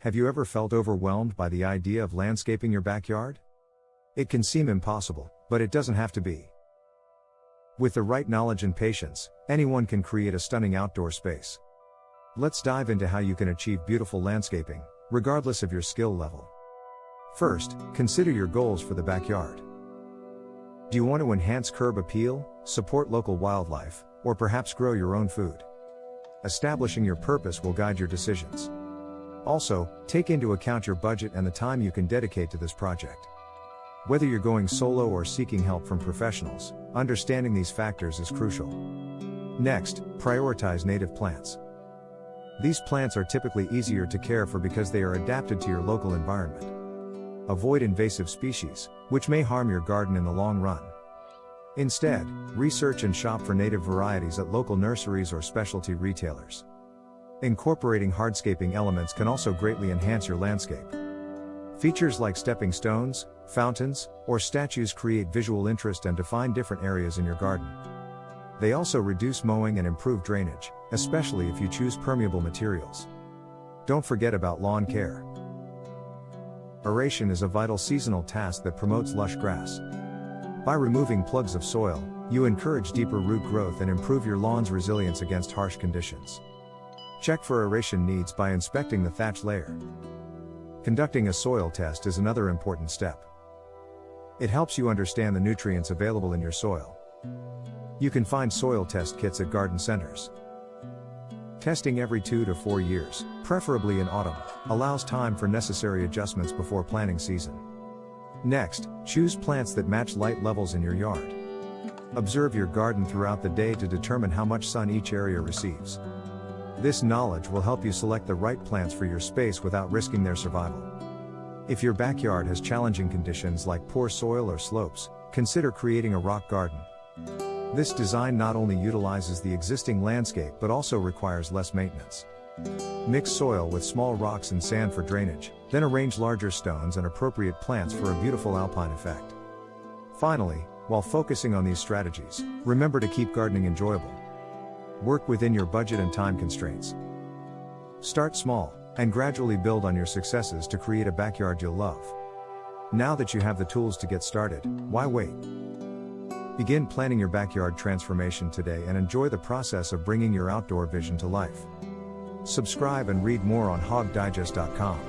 Have you ever felt overwhelmed by the idea of landscaping your backyard? It can seem impossible, but it doesn't have to be. With the right knowledge and patience, anyone can create a stunning outdoor space. Let's dive into how you can achieve beautiful landscaping, regardless of your skill level. First, consider your goals for the backyard. Do you want to enhance curb appeal, support local wildlife, or perhaps grow your own food? Establishing your purpose will guide your decisions. Also, take into account your budget and the time you can dedicate to this project. Whether you're going solo or seeking help from professionals, understanding these factors is crucial. Next, prioritize native plants. These plants are typically easier to care for because they are adapted to your local environment. Avoid invasive species, which may harm your garden in the long run. Instead, research and shop for native varieties at local nurseries or specialty retailers. Incorporating hardscaping elements can also greatly enhance your landscape. Features like stepping stones, fountains, or statues create visual interest and define different areas in your garden. They also reduce mowing and improve drainage, especially if you choose permeable materials. Don't forget about lawn care. Aeration is a vital seasonal task that promotes lush grass. By removing plugs of soil, you encourage deeper root growth and improve your lawn's resilience against harsh conditions. Check for aeration needs by inspecting the thatch layer. Conducting a soil test is another important step. It helps you understand the nutrients available in your soil. You can find soil test kits at garden centers. Testing every 2 to 4 years, preferably in autumn, allows time for necessary adjustments before planting season. Next, choose plants that match light levels in your yard. Observe your garden throughout the day to determine how much sun each area receives. This knowledge will help you select the right plants for your space without risking their survival. If your backyard has challenging conditions like poor soil or slopes, consider creating a rock garden. This design not only utilizes the existing landscape but also requires less maintenance. Mix soil with small rocks and sand for drainage, then arrange larger stones and appropriate plants for a beautiful alpine effect. Finally, while focusing on these strategies, remember to keep gardening enjoyable. Work within your budget and time constraints. Start small, and gradually build on your successes to create a backyard you'll love. Now that you have the tools to get started, why wait? Begin planning your backyard transformation today and enjoy the process of bringing your outdoor vision to life. Subscribe and read more on hogdigest.com.